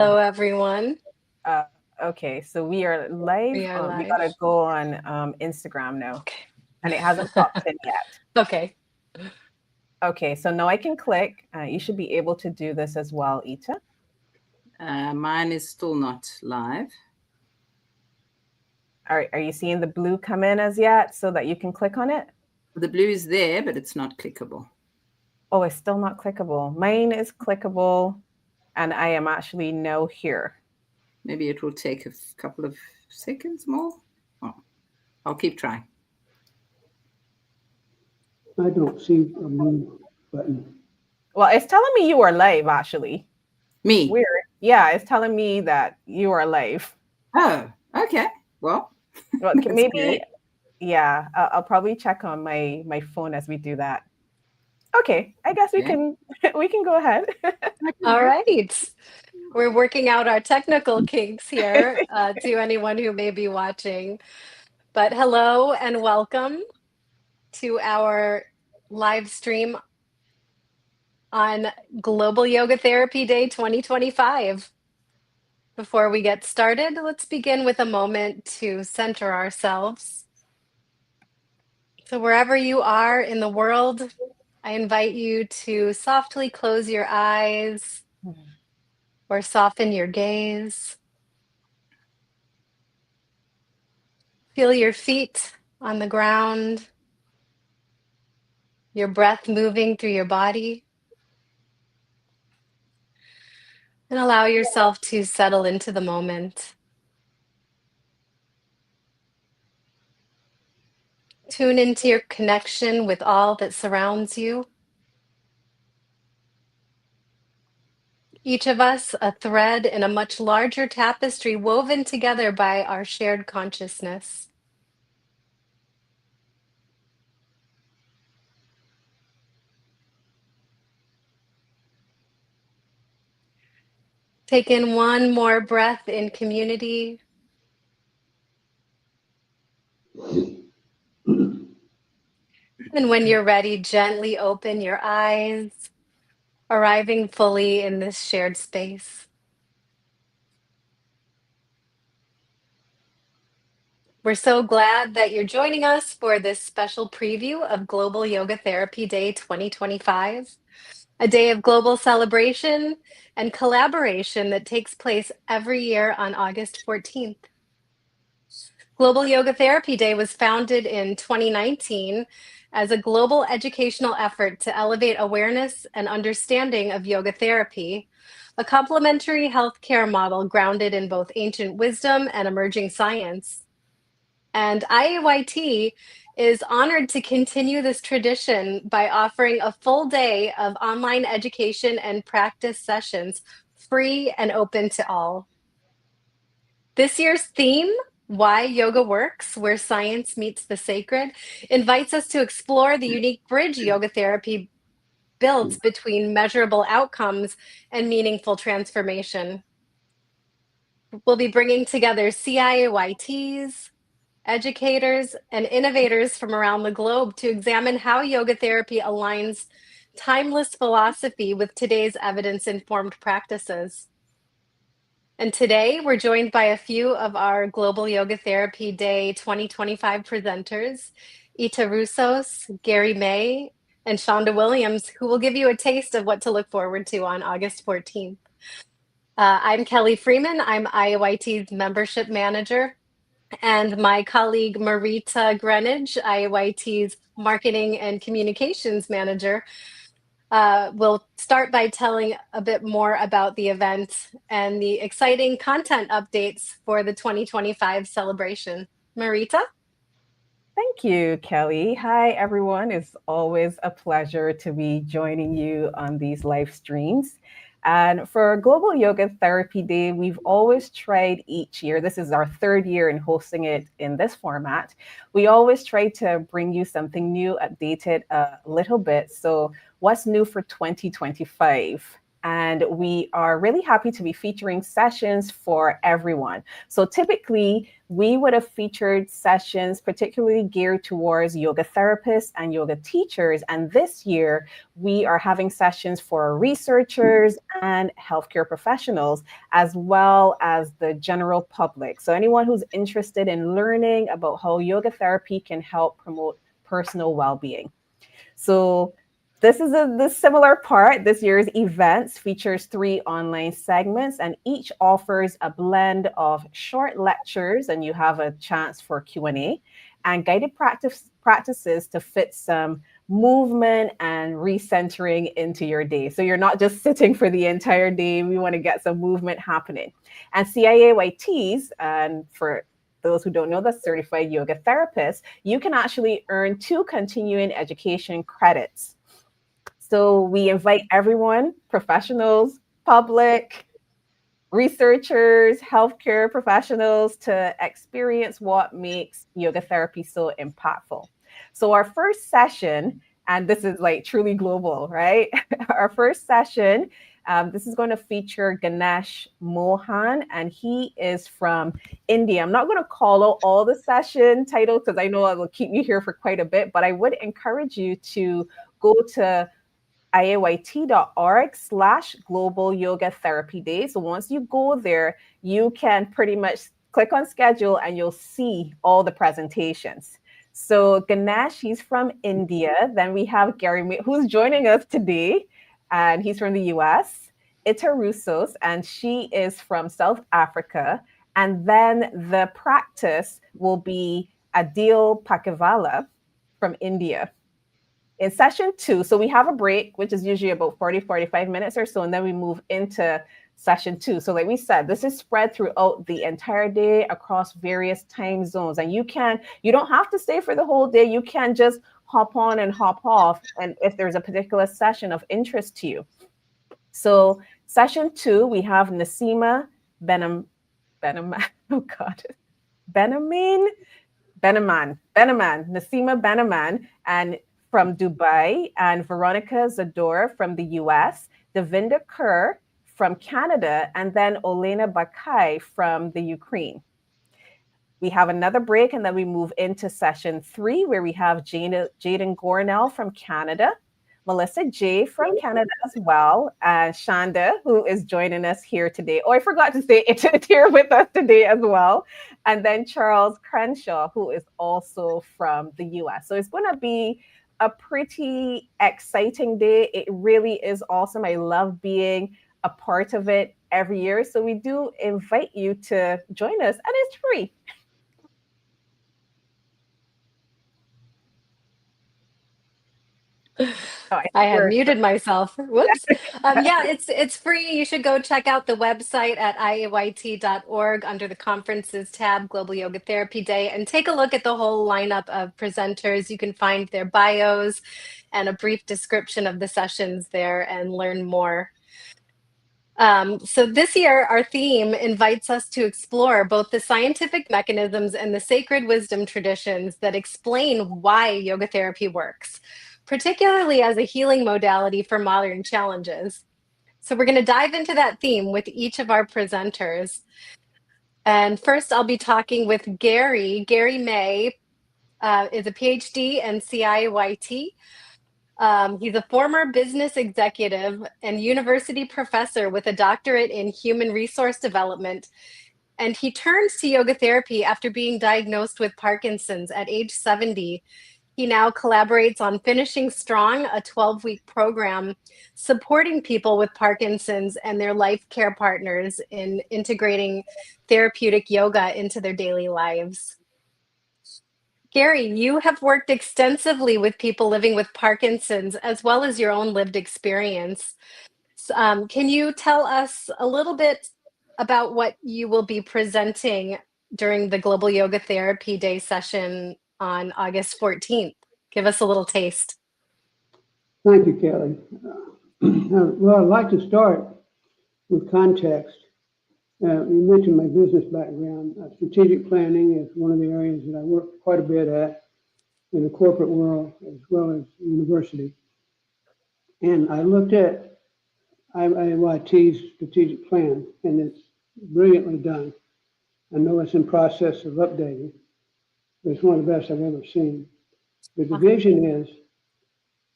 Hello, everyone. Uh, okay, so we are live. We are We live. gotta go on Instagram now, Okay. and it hasn't popped in yet. Okay. Okay, so now I can click. You should be able to do this as well, Ita. Mine is still not live. Are you seeing the blue come in as yet so that you can click on it? The blue is there, but it's not clickable. Oh, it's still not clickable. Mine is clickable, and I am actually now here. Maybe it will take a couple of seconds more. Oh, I'll keep trying. I don't see a blue button. Well, it's telling me you are live, actually. Me? Weird. Yeah, it's telling me that you are live. Oh, okay. Well, Maybe, great. yeah, I'll probably check on my phone as we do that. Okay, I guess we can go ahead. All right. We're working out our technical kinks here to anyone who may be watching. But hello and welcome to our live stream on Global Yoga Therapy Day 2025. Before we get started, let's begin with a moment to center ourselves. So wherever you are in the world, I invite you to softly close your eyes or soften your gaze. Feel your feet on the ground, your breath moving through your body, and allow yourself to settle into the moment. Tune into your connection with all that surrounds you. Each of us a thread in a much larger tapestry woven together by our shared consciousness. Take in one more breath in community. And when you're ready, gently open your eyes, arriving fully in this shared space. We're so glad that you're joining us for this special preview of Global Yoga Therapy Day 2025, a day of global celebration and collaboration that takes place every year on August 14th. Global Yoga Therapy Day was founded in 2019 as a global educational effort to elevate awareness and understanding of yoga therapy, a complementary healthcare model grounded in both ancient wisdom and emerging science. And IAYT is honored to continue this tradition by offering a full day of online education and practice sessions, free and open to all. This year's theme, Why Yoga Works, Where Science Meets the Sacred, invites us to explore the unique bridge yoga therapy builds between measurable outcomes and meaningful transformation. We'll be bringing together CIAYTs, educators, and innovators from around the globe to examine how yoga therapy aligns timeless philosophy with today's evidence-informed practices. And today we're joined by a few of our Global Yoga Therapy Day 2025 presenters, Ita Russos, Gary May, and Shonda Williams, who will give you a taste of what to look forward to on August 14th. I'm Kelly Freeman. I'm IAYT's membership manager. And my colleague Marita Greenidge, IAYT's marketing and communications manager, will start by telling a bit more about the event and the exciting content updates for the 2025 celebration. Marita? Thank you, Kelly. Hi, everyone. It's always a pleasure to be joining you on these live streams. And for Global Yoga Therapy Day, we've always tried each year, this is our third year in hosting it in this format. We always try to bring you something new, updated a little bit. So, what's new for 2025? and we are really happy to be featuring sessions for everyone. So typically, we would have featured sessions particularly geared towards yoga therapists and yoga teachers. And this year, we are having sessions for researchers and healthcare professionals, as well as the general public. So anyone who's interested in learning about how yoga therapy can help promote personal well-being. So this is the similar part. This year's events features 3 online segments, and each offers a blend of short lectures, and you have a chance for Q&A, and guided practices to fit some movement and recentering into your day. So you're not just sitting for the entire day. We want to get some movement happening. And CIAYTs, and for those who don't know, the certified yoga therapist, you can actually earn 2 continuing education credits. So we invite everyone, professionals, public, researchers, healthcare professionals, to experience what makes yoga therapy so impactful. So our first session, and this is like truly global, right? Our first session, this is going to feature Ganesh Mohan, and he is from India. I'm not going to call out all the session titles because I know it will keep you here for quite a bit, but I would encourage you to go to iayt.org/global yoga therapy day. So once you go there, you can pretty much click on schedule and you'll see all the presentations. So Ganesh, he's from India. Then we have Gary, who's joining us today, and he's from the US. Ita Russos, and she is from South Africa. And then the practice will be Adil Pakivala from India. In session 2, so we have a break, which is usually about 45 minutes or so, and then we move into session 2. So like we said, this is spread throughout the entire day across various time zones. And you don't have to stay for the whole day. You can just hop on and hop off, and if there's a particular session of interest to you. So session 2, we have Nasima Benaman, Nasima Benaman, and from Dubai, and Veronica Zador from the US, Devinda Kerr from Canada, and then Olena Bakai from the Ukraine. We have another break, and then we move into session 3, where we have Jaden Gornell from Canada, Melissa J from Canada as well, and Shanda, who is joining us here today. Oh, I forgot to say it's here with us today as well. And then Charles Crenshaw, who is also from the US. So it's going to be a pretty exciting day. It really is awesome. I love being a part of it every year. So we do invite you to join us, and it's free. Oh, I had muted myself. Whoops. Yeah, it's free. You should go check out the website at iayt.org under the conferences tab, Global Yoga Therapy Day, and take a look at the whole lineup of presenters. You can find their bios and a brief description of the sessions there and learn more. So this year, our theme invites us to explore both the scientific mechanisms and the sacred wisdom traditions that explain why yoga therapy works, particularly as a healing modality for modern challenges. So we're going to dive into that theme with each of our presenters. And first, I'll be talking with Gary. Gary May is a PhD in CIYT. He's a former business executive and university professor with a doctorate in human resource development. And he turns to yoga therapy after being diagnosed with Parkinson's at age 70. He now collaborates on Finishing Strong, a 12-week program supporting people with Parkinson's and their life care partners in integrating therapeutic yoga into their daily lives. Gary, you have worked extensively with people living with Parkinson's, as well as your own lived experience. Can you tell us a little bit about what you will be presenting during the Global Yoga Therapy Day session on August 14th? Give us a little taste. Thank you, Kelly. Well, I'd like to start with context. You mentioned my business background. Strategic planning is one of the areas that I work quite a bit at in the corporate world as well as university. And I looked at IAYT's strategic plan, and it's brilliantly done. I know it's in process of updating, but it's one of the best I've ever seen. But the vision is,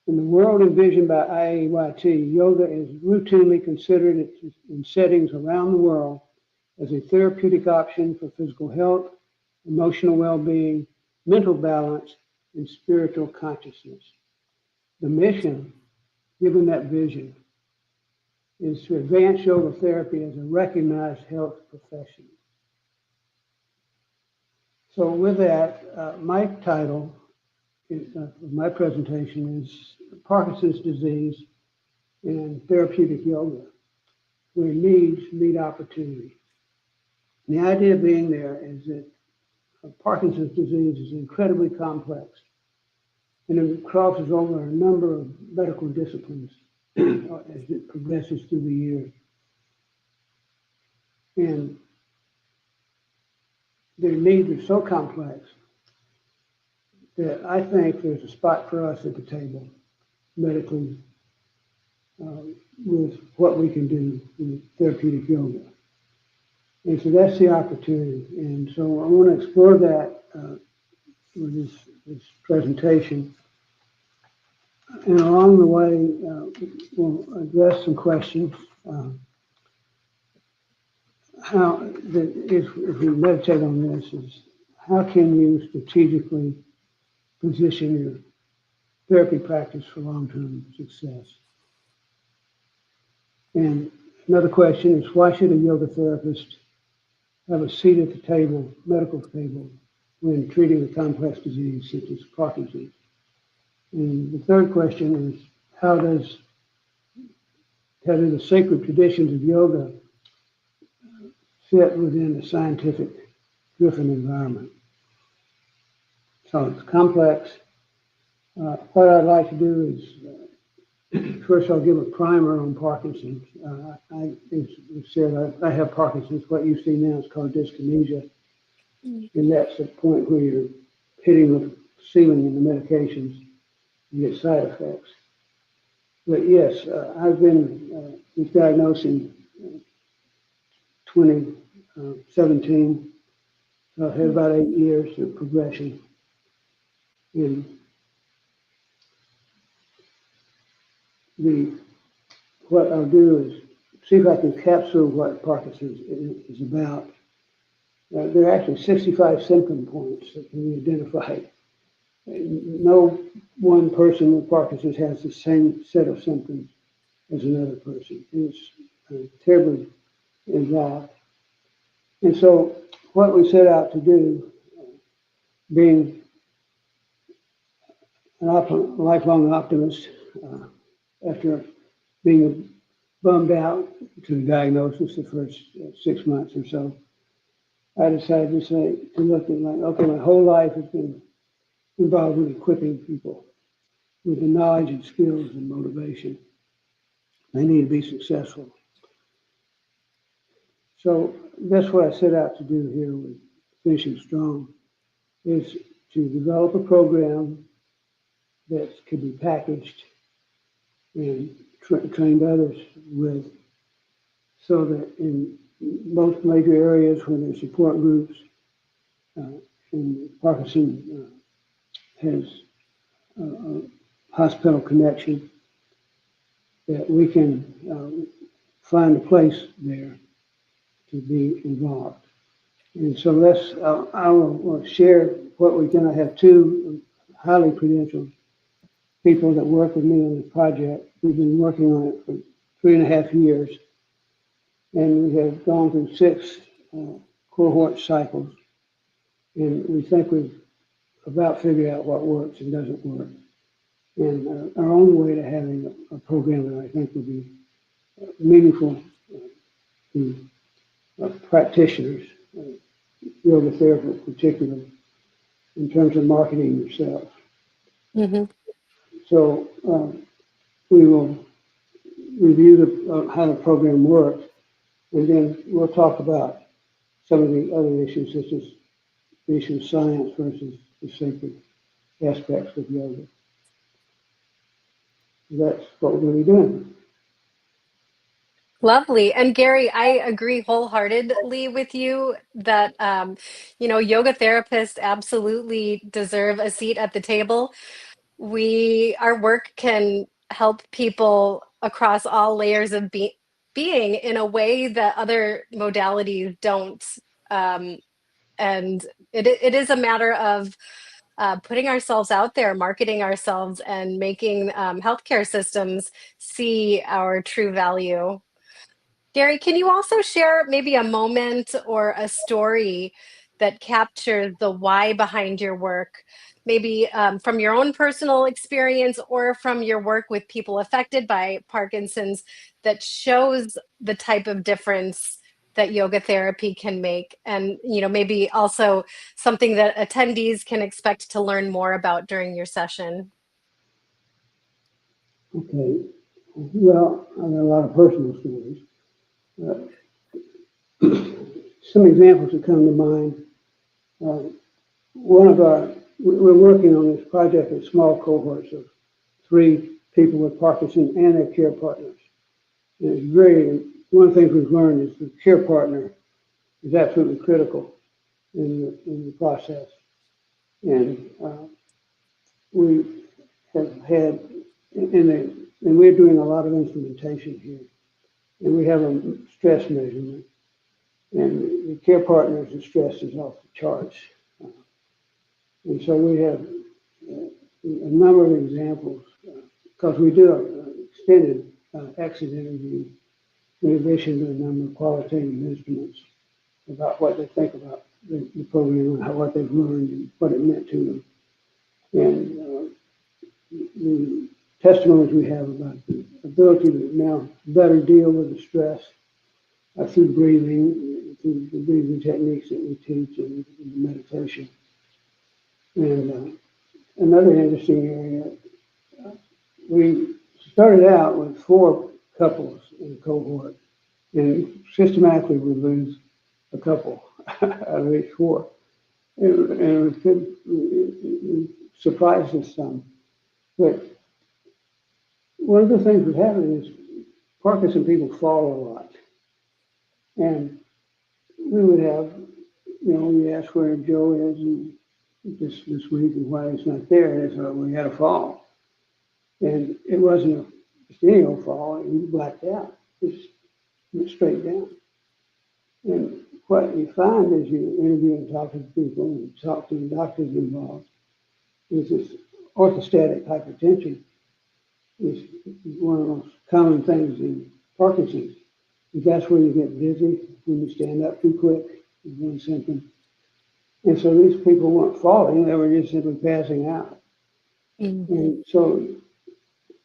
in the world envisioned by IAYT, yoga is routinely considered in settings around the world as a therapeutic option for physical health, emotional well-being, mental balance, and spiritual consciousness. The mission, given that vision, is to advance yoga therapy as a recognized health profession. So with that, my title of my presentation is Parkinson's Disease and Therapeutic Yoga, where needs meet opportunity. And the idea being there is that Parkinson's disease is incredibly complex, and it crosses over a number of medical disciplines as it progresses through the years. And their needs are so complex that I think there's a spot for us at the table medically with what we can do with therapeutic yoga. And so that's the opportunity. And so I want to explore that with this presentation. And along the way, we'll address some questions. If we meditate on this, is how can you strategically position your therapy practice for long-term success? And another question is, why should a yoga therapist have a seat at the table, medical table, when treating a complex disease such as Parkinson's? And the third question is, how do the sacred traditions of yoga fit within a scientific driven environment? So it's complex. What I'd like to do is, first I'll give a primer on Parkinson's. As said, I have Parkinson's. What you see now is called dyskinesia. And that's the point where you're hitting the ceiling in the medications. You get side effects. But yes, I've been diagnosed in 2017. So I've had about 8 years of progression. And what I'll do is see if I can capture what Parkinson's is about. There are actually 65 symptom points that can be identified. No one person with Parkinson's has the same set of symptoms as another person. It's terribly involved. And so what we set out to do, being a lifelong optimist, after being bummed out to the diagnosis the first 6 months or so, I decided to look at my whole life has been involved with equipping people with the knowledge and skills and motivation they need to be successful. So that's what I set out to do here with Finishing Strong, is to develop a program that could be packaged and trained others with, so that in most major areas where there's support groups, and Parkinson has a hospital connection, that we can find a place there to be involved. And so I will share what we're going to have. Two highly credentialed people that work with me on this project. We've been working on it for 3.5 years, and we have gone through 6 cohort cycles, and we think we've about figured out what works and doesn't work. And our own way to having a program that I think would be meaningful to practitioners, yoga therapists particularly, in terms of marketing yourself. Mm-hmm. So we will review how the program works, and then we'll talk about some of the other issues, such as the issue of science versus the sacred aspects of yoga. That's what we're going to be doing. Lovely. And Gary, I agree wholeheartedly with you that, yoga therapists absolutely deserve a seat at the table. Our work can help people across all layers of being in a way that other modalities don't. Um, and it is a matter of putting ourselves out there, marketing ourselves, and making healthcare systems see our true value. Gary, can you also share maybe a moment or a story that captures the why behind your work? Maybe from your own personal experience or from your work with people affected by Parkinson's that shows the type of difference that yoga therapy can make, and maybe also something that attendees can expect to learn more about during your session. Okay. Well, I got a lot of personal stories. Some examples that come to mind. We're working on this project with small cohorts of 3 people with Parkinson and their care partners. And one of the things we've learned is the care partner is absolutely critical in the process. And we have had, and we're doing a lot of instrumentation here. And we have a stress measurement. And the care partners, the stress is off the charts. And so we have a number of examples, because we do an extended exit interview in addition to a number of qualitative instruments about what they think about the program and what they've learned and what it meant to them. And the testimonies we have about the ability to now better deal with the stress through breathing, through the breathing techniques that we teach and the meditation. And another interesting area, we started out with 4 couples in a cohort, and systematically we lose a couple out of each 4. And it surprised us some. But one of the things that happened is Parkinson people fall a lot. And we would have, we ask where Joe is and this week and why he's not there. And so we had a fall. And it wasn't just any old fall, he blacked out. Just went straight down. And what you find as you interview and talk to people and talk to the doctors involved is this orthostatic hypertension is one of the most common things in Parkinson's. That's where you get dizzy when you stand up too quick, is one symptom. And so these people weren't falling, they were just simply passing out. Mm-hmm. And so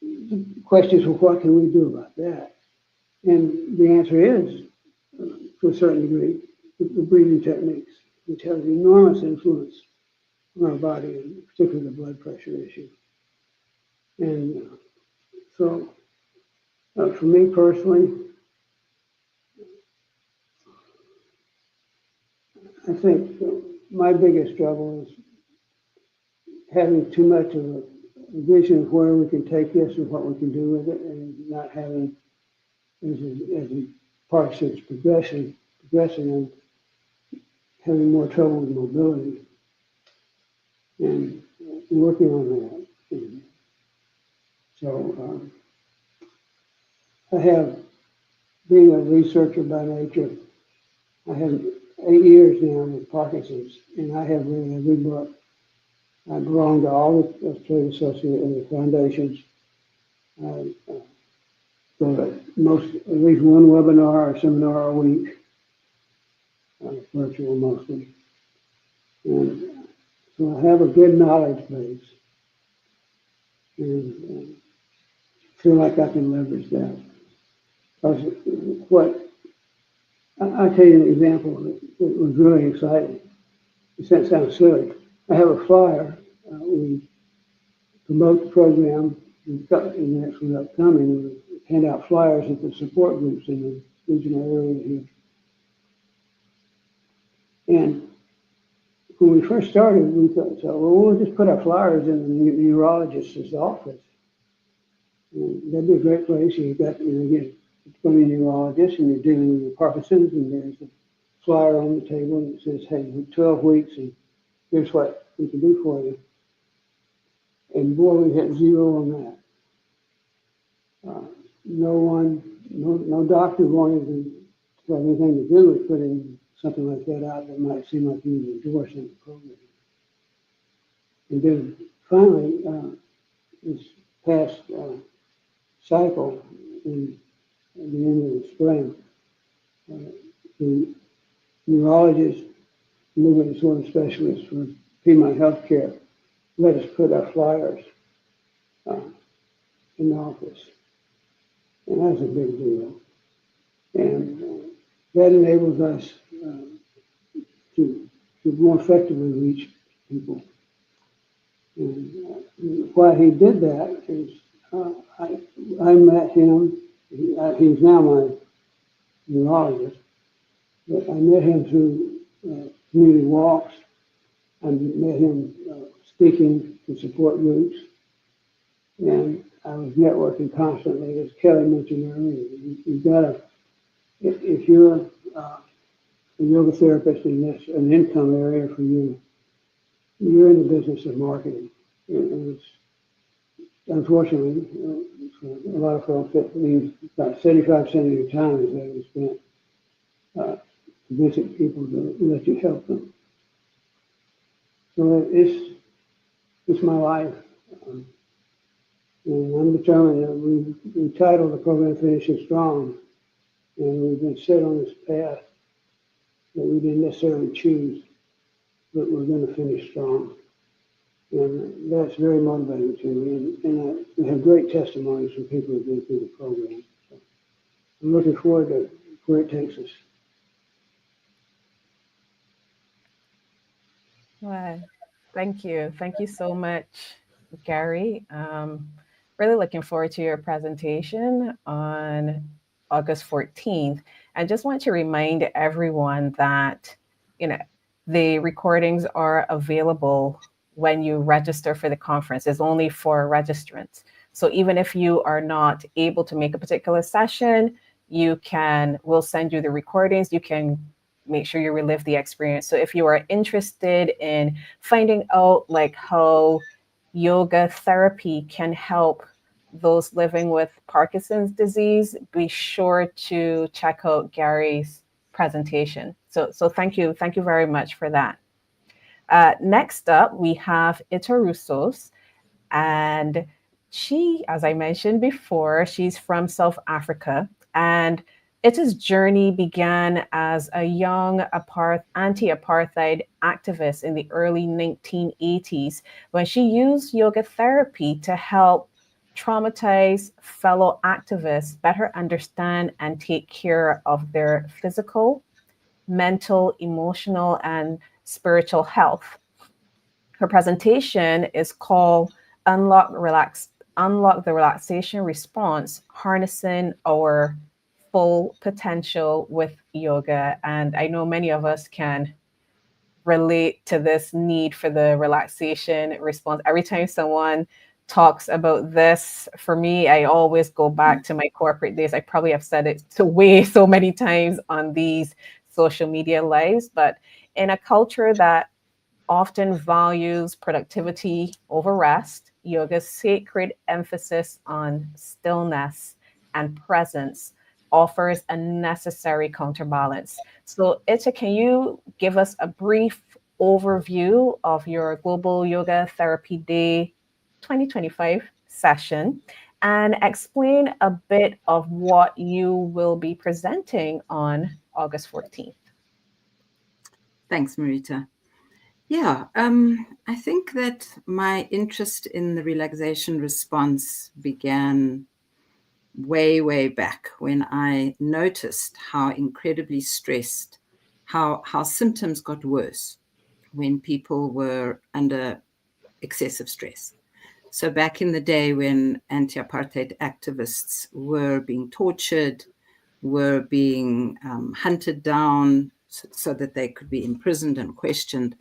the question is, well, what can we do about that? And the answer is, to a certain degree, the breathing techniques, which have enormous influence on our body, and particularly the blood pressure issue. And so for me personally, I think my biggest struggle is having too much of a vision of where we can take this and what we can do with it, and not having, as the Parkinson's progressing and having more trouble with mobility, and working on that. And so I have, being a researcher by nature, I have 8 years now with Parkinson's, and I have read every book. I belong to all the trade associates and the foundations. I go to at least one webinar or seminar a week, virtual mostly. And so I have a good knowledge base, and feel like I can leverage that. Because I'll tell you an example that was really exciting. It sounds silly. I have a flyer. We promote the program. And actually upcoming, we hand out flyers at the support groups in the regional area here. And when we first started, we thought, we'll just put our flyers in the neurologist's office. And that'd be a great place. You get going to be a neurologist, and you're dealing with Parkinson's, and there's a flyer on the table, and it says, hey, 12 weeks, and here's what we can do for you. And boy, we hit zero on that. No doctor wanted to have anything to do with putting something like that out that might seem like he was endorsing the program. And then finally, this past cycle, at the end of the spring, the neurologist, movement disorder specialist for Piedmont Healthcare let us put our flyers in the office. And that's a big deal. And that enables us to more effectively reach people. And why he did that is I met him, he's now my neurologist, but I met him through community walks. I met him speaking to support groups, and I was networking constantly, as Kelly mentioned earlier. You've got to, if you're a yoga therapist and that's an income area for you, you're in the business of marketing. And it's, unfortunately, for a lot of folks, that means about 75% of your time is being spent convincing people to let you help them. So it's my life. And I'm determined that we titled the program Finishing Strong, and we've been set on this path that we didn't necessarily choose, but we're going to finish strong. And that's very motivating to me. And I have great testimonies from people who've been through the program. So I'm looking forward to where it takes us. Well, thank you. Thank you so much, Gary. Really looking forward to your presentation on August 14th. And just want to remind everyone that, the recordings are available when you register for the conference. It's only for registrants. So even if you are not able to make a particular session, we'll send you the recordings. You can make sure you relive the experience. So if you are interested in finding out like how yoga therapy can help those living with Parkinson's disease, be sure to check out Gary's presentation. So thank you very much for that. Next up, we have Ita Roussos, and she, as I mentioned before, she's from South Africa, and Ita's journey began as a young anti-apartheid activist in the early 1980s when she used yoga therapy to help traumatized fellow activists better understand and take care of their physical, mental, emotional, and spiritual health. Her presentation is called Unlock the Relaxation Response, Harnessing Our Full Potential with Yoga. And I know many of us can relate to this need for the relaxation response. Every time someone talks about this, for me, I always go back to my corporate days. I probably have said it so many times on these social media lives, but in a culture that often values productivity over rest, yoga's sacred emphasis on stillness and presence offers a necessary counterbalance. So Ita, can you give us a brief overview of your Global Yoga Therapy Day 2025 session and explain a bit of what you will be presenting on August 14th? Thanks, Marita. Yeah, I think that my interest in the relaxation response began way back when I noticed how incredibly stressed, how symptoms got worse when people were under excessive stress. So back in the day when anti-apartheid activists were being tortured, were being hunted down so that they could be imprisoned and questioned,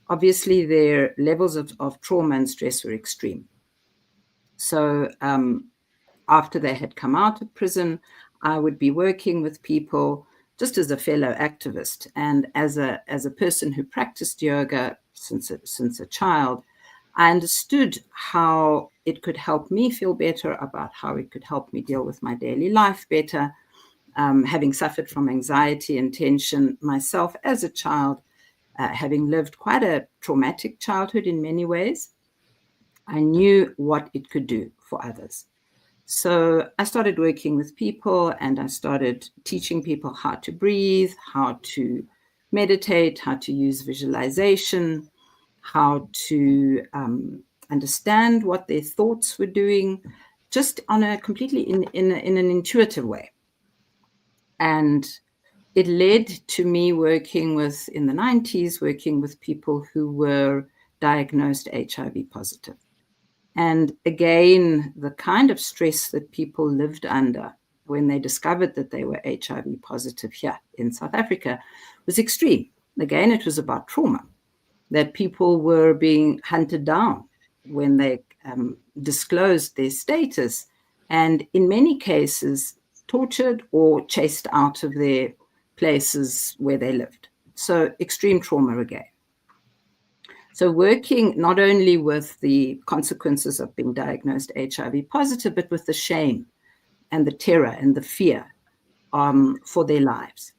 obviously their levels of trauma and stress were extreme. So after they had come out of prison, I would be working with people just as a fellow activist and as a person who practiced yoga since a child. I understood how it could help me feel better, about how it could help me deal with my daily life better. Having suffered from anxiety and tension myself as a child, having lived quite a traumatic childhood in many ways, I knew what it could do for others. So I started working with people, and I started teaching people how to breathe, how to meditate, how to use visualization, how to understand what their thoughts were doing, just on a completely in an intuitive way. And it led to me working with, in the 90s, working with people who were diagnosed HIV positive. And again, the kind of stress that people lived under when they discovered that they were HIV positive here in South Africa was extreme. Again, it was about trauma, that people were being hunted down when they disclosed their status, and in many cases tortured or chased out of their places where they lived. So extreme trauma again. So working not only with the consequences of being diagnosed HIV positive, but with the shame and the terror and the fear for their lives.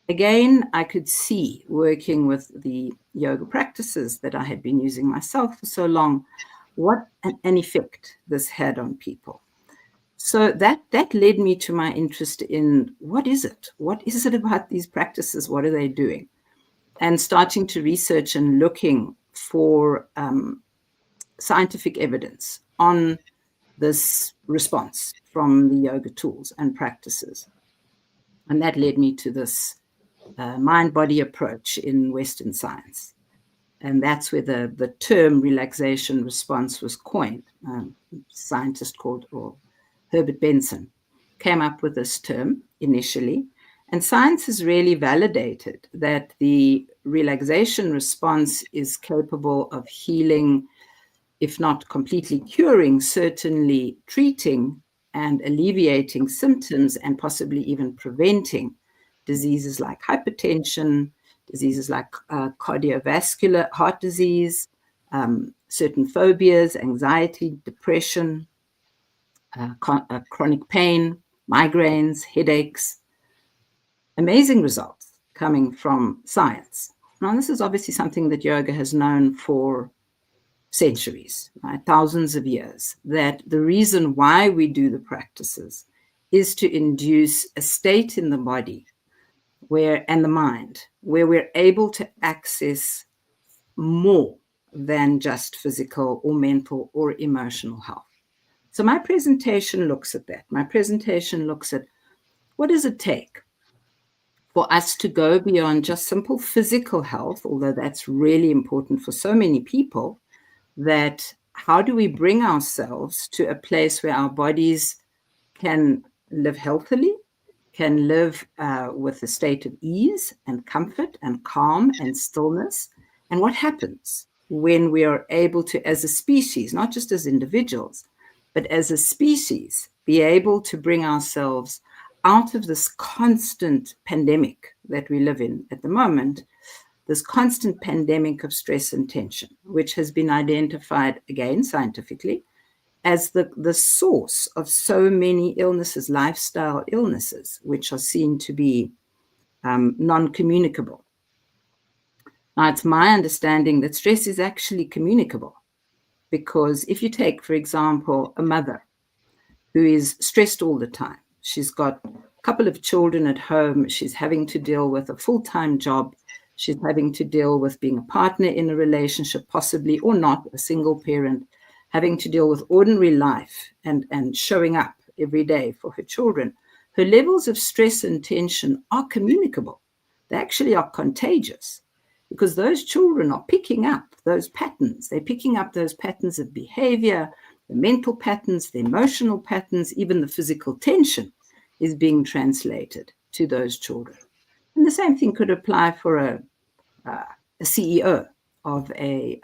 Again, I could see, working with the yoga practices that I had been using myself for so long, what an effect this had on people. So that led me to my interest in what is it? What is it about these practices? What are they doing? And starting to research and looking for scientific evidence on this response from the yoga tools and practices. And that led me to this mind-body approach in Western science. And that's where the term relaxation response was coined. A scientist called Herbert Benson came up with this term initially. And science has really validated that the relaxation response is capable of healing, if not completely curing, certainly treating and alleviating symptoms, and possibly even preventing diseases like hypertension, diseases like cardiovascular heart disease, certain phobias, anxiety, depression, chronic pain, migraines, headaches. Amazing results coming from science. Now, this is obviously something that yoga has known for centuries, right? Thousands of years, that the reason why we do the practices is to induce a state in the body and the mind where we're able to access more than just physical or mental or emotional health. So my presentation looks at that. My presentation looks at what does it take for us to go beyond just simple physical health, although that's really important for so many people, that how do we bring ourselves to a place where our bodies can live healthily, can live with a state of ease and comfort and calm and stillness? And what happens when we are able to, as a species, not just as individuals, but as a species, be able to bring ourselves out of this constant pandemic that we live in at the moment, this constant pandemic of stress and tension, which has been identified, again, scientifically, as the source of so many illnesses, lifestyle illnesses, which are seen to be non-communicable. Now, it's my understanding that stress is actually communicable, because if you take, for example, a mother who is stressed all the time, she's got a couple of children at home, she's having to deal with a full-time job, she's having to deal with being a partner in a relationship, possibly or not, a single parent, having to deal with ordinary life and showing up every day for her children. Her levels of stress and tension are communicable. They actually are contagious, because those children are picking up those patterns. They're picking up those patterns of behavior, the mental patterns, the emotional patterns, even the physical tension is being translated to those children. And the same thing could apply for a CEO of a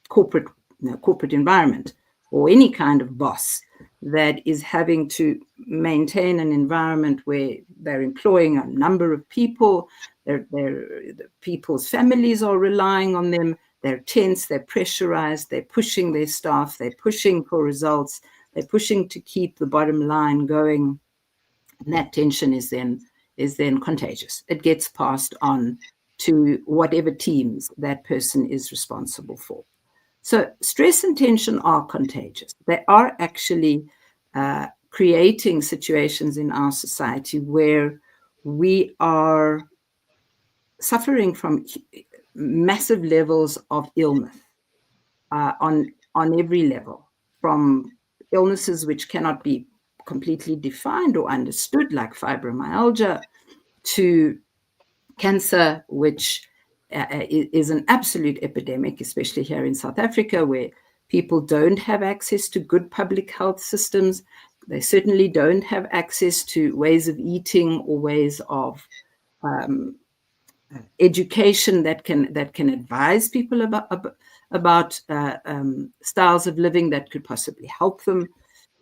corporate environment or any kind of boss that is having to maintain an environment where they're employing a number of people, the people's families are relying on them, they're tense, they're pressurized, they're pushing their staff, they're pushing for results, they're pushing to keep the bottom line going. And that tension is then contagious. It gets passed on to whatever teams that person is responsible for. So stress and tension are contagious. They are actually creating situations in our society where we are suffering from massive levels of illness on every level, from illnesses which cannot be completely defined or understood, like fibromyalgia, to cancer, which is an absolute epidemic, especially here in South Africa, where people don't have access to good public health systems. They certainly don't have access to ways of eating or ways of education that can advise people about styles of living that could possibly help them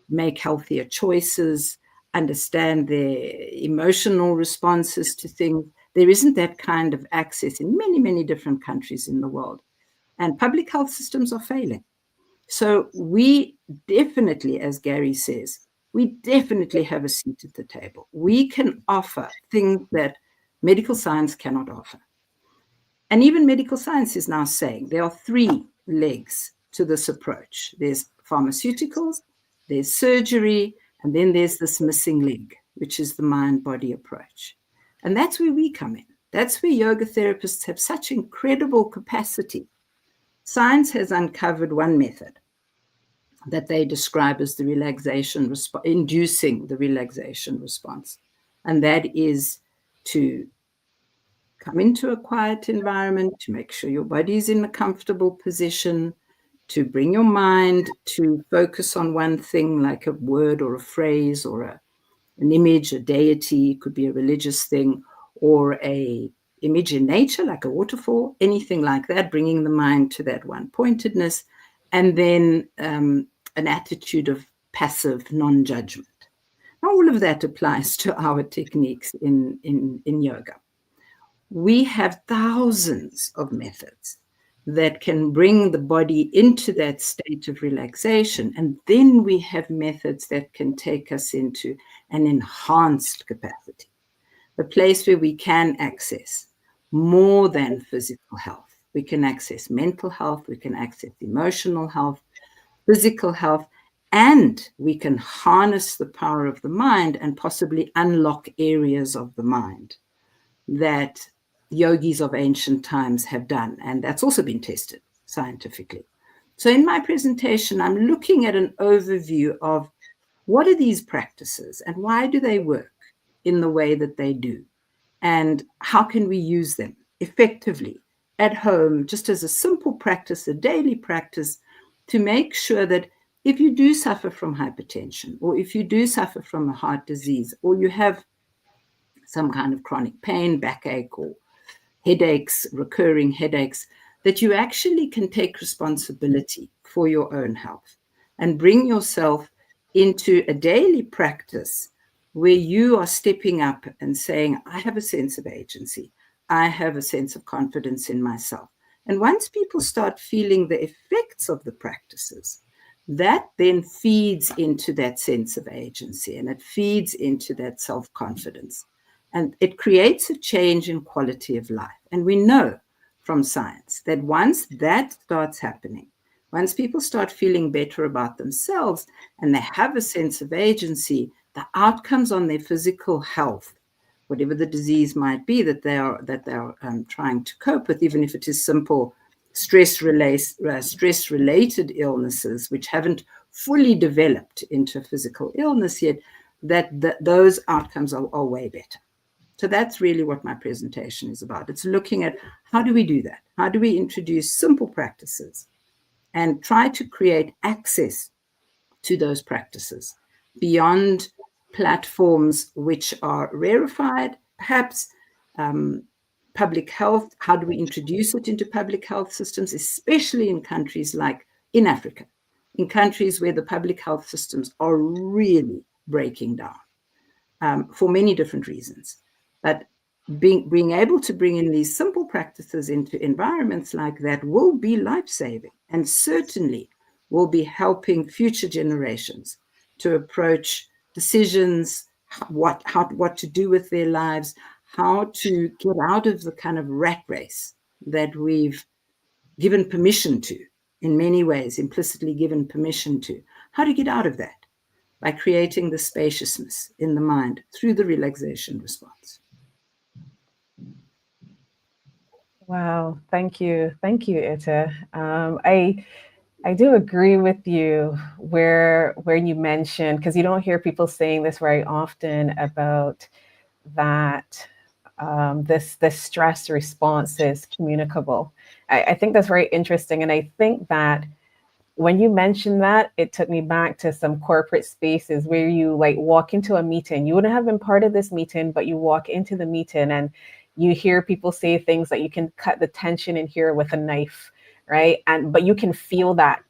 make healthier choices, understand their emotional responses to things. There isn't that kind of access in many, many different countries in the world. And public health systems are failing. So we definitely, as Gary says, we definitely have a seat at the table. We can offer things that medical science cannot offer. And even medical science is now saying there are 3 legs to this approach. There's pharmaceuticals, there's surgery, and then there's this missing link, which is the mind-body approach. And that's where we come in. That's where yoga therapists have such incredible capacity. Science has uncovered one method that they describe as the relaxation inducing the relaxation response. And that is to come into a quiet environment, to make sure your body is in a comfortable position, to bring your mind to focus on one thing, like a word or a phrase or an image, a deity, it could be a religious thing, or a image in nature, like a waterfall, anything like that, bringing the mind to that one pointedness, and then an attitude of passive non-judgment. Now, all of that applies to our techniques in yoga. We have thousands of methods that can bring the body into that state of relaxation. And then we have methods that can take us into an enhanced capacity, the place where we can access more than physical health. We can access mental health, we can access emotional health, physical health, and we can harness the power of the mind and possibly unlock areas of the mind that yogis of ancient times have done. And that's also been tested scientifically. So in my presentation, I'm looking at an overview of what are these practices and why do they work in the way that they do? And how can we use them effectively at home, just as a simple practice, a daily practice, to make sure that if you do suffer from hypertension, or if you do suffer from a heart disease, or you have some kind of chronic pain, backache, or headaches, recurring headaches, that you actually can take responsibility for your own health and bring yourself into a daily practice where you are stepping up and saying, I have a sense of agency. I have a sense of confidence in myself. And once people start feeling the effects of the practices, that then feeds into that sense of agency and it feeds into that self-confidence. And it creates a change in quality of life. And we know from science that once that starts happening, once people start feeling better about themselves and they have a sense of agency, the outcomes on their physical health, whatever the disease might be that they are trying to cope with, even if it is simple stress-related illnesses, which haven't fully developed into physical illness yet, those outcomes are way better. So that's really what my presentation is about. It's looking at how do we do that? How do we introduce simple practices and try to create access to those practices beyond platforms which are rarefied, perhaps public health. How do we introduce it into public health systems, especially in countries like in Africa, in countries where the public health systems are really breaking down for many different reasons. But being able to bring in these simple practices into environments like that will be life-saving, and certainly will be helping future generations to approach decisions, what to do with their lives, how to get out of the kind of rat race that we've given permission to, in many ways, implicitly given permission to, how to get out of that by creating the spaciousness in the mind through the relaxation response. Wow, thank you, Ita. I do agree with you where you mentioned, because you don't hear people saying this very often about that this stress response is communicable. I think that's very interesting, and I think that when you mentioned that, it took me back to some corporate spaces where you like walk into a meeting. You wouldn't have been part of this meeting, but you walk into the meeting and you hear people say things that you can cut the tension in here with a knife, right? But you can feel that.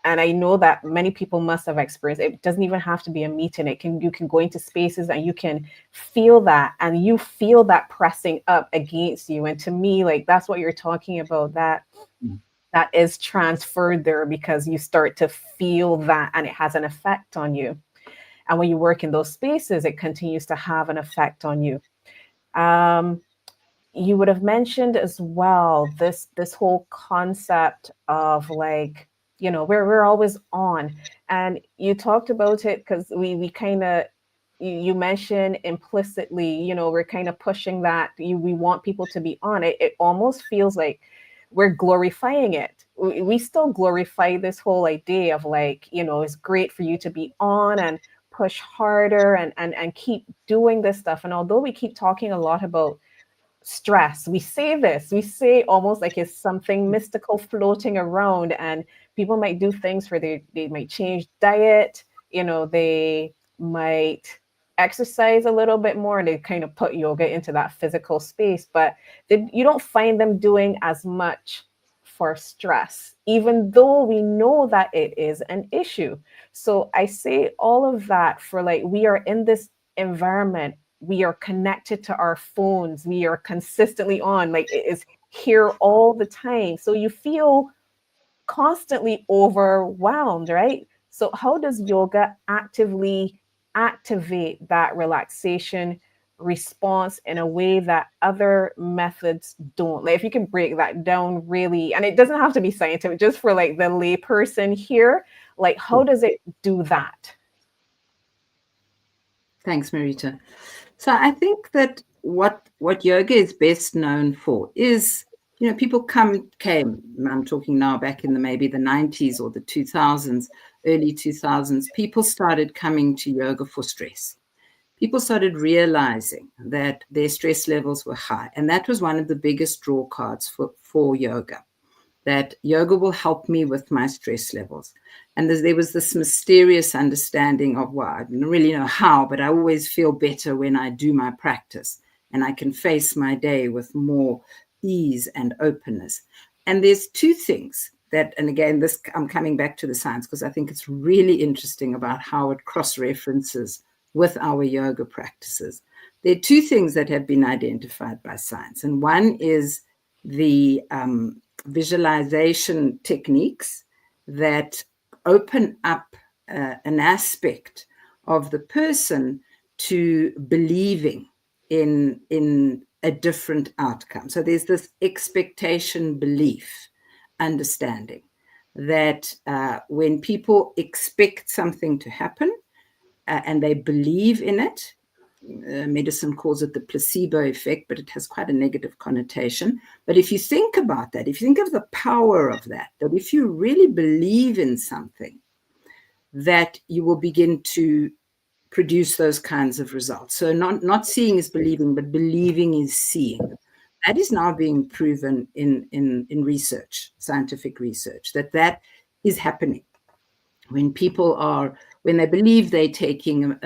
And I know that many people must have experienced it. It doesn't even have to be a meeting. You can go into spaces and you can feel that, and you feel that pressing up against you. And to me, like, that's what you're talking about, that is transferred there, because you start to feel that and it has an effect on you. And when you work in those spaces, it continues to have an effect on you. You would have mentioned as well this whole concept of, like, you know, we're always on, and you talked about it because we kind of, you mentioned implicitly, you know, we're kind of pushing that we want people to be on it. It almost feels like we're glorifying it. We still glorify this whole idea of, like, you know, it's great for you to be on and push harder and keep doing this stuff. And although we keep talking a lot about stress, we say almost like it's something mystical floating around, and people might do things where they might change diet, you know, they might exercise a little bit more, and they kind of put yoga into that physical space, but you don't find them doing as much for stress, even though we know that it is an issue. So I say all of that for, like, we are in this environment, we are connected to our phones, we are consistently on, like, it is here all the time. So you feel constantly overwhelmed, right? So how does yoga actively activate that relaxation response in a way that other methods don't? Like, if you can break that down really, and it doesn't have to be scientific, just for like the layperson here, like, how does it do that? Thanks, Marita. So I think that what yoga is best known for is, you know, people came, I'm talking now back in maybe the 90s or the 2000s, early 2000s, people started coming to yoga for stress. People started realizing that their stress levels were high. And that was one of the biggest draw cards for yoga, that yoga will help me with my stress levels. And there was this mysterious understanding of, well, I don't really know how, but I always feel better when I do my practice and I can face my day with more ease and openness. And there's two things that, and again, this, I'm coming back to the science because I think it's really interesting about how it cross-references with our yoga practices. There are two things that have been identified by science. And one is the visualization techniques that open up an aspect of the person to believing in a different outcome. So there's this expectation belief understanding that when people expect something to happen and they believe in it, medicine calls it the placebo effect, but it has quite a negative connotation. But if you think about that, if you think of the power of that if you really believe in something, that you will begin to produce those kinds of results. So not seeing is believing, but believing is seeing. That is now being proven in research, scientific research, that is happening. When they believe they're taking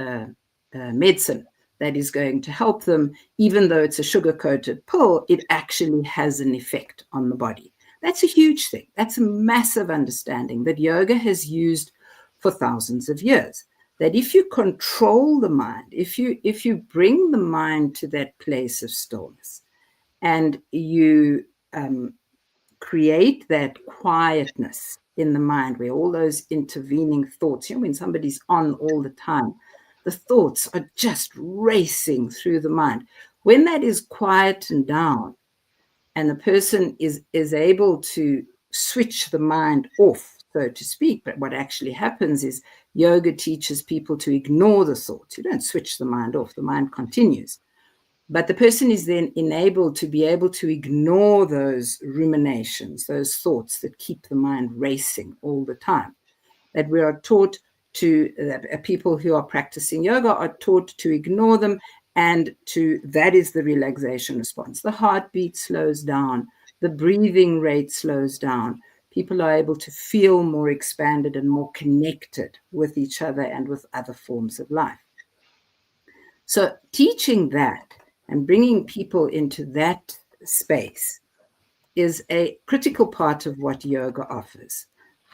medicine that is going to help them, even though it's a sugar-coated pill, it actually has an effect on the body That's a huge thing. That's a massive understanding that yoga has used for thousands of years. That if you control the mind, if you bring the mind to that place of stillness, and you create that quietness in the mind where all those intervening thoughts, when somebody's on all the time, the thoughts are just racing through the mind. When that is quietened down and the person is able to switch the mind off, so to speak, but what actually happens is yoga teaches people to ignore the thoughts. You don't switch the mind off, the mind continues. But the person is then enabled to be able to ignore those ruminations, those thoughts that keep the mind racing all the time. That we are taught to, people who are practicing yoga are taught to ignore them, and that is the relaxation response. The heartbeat slows down, the breathing rate slows down. People are able to feel more expanded and more connected with each other and with other forms of life. So teaching that and bringing people into that space is a critical part of what yoga offers.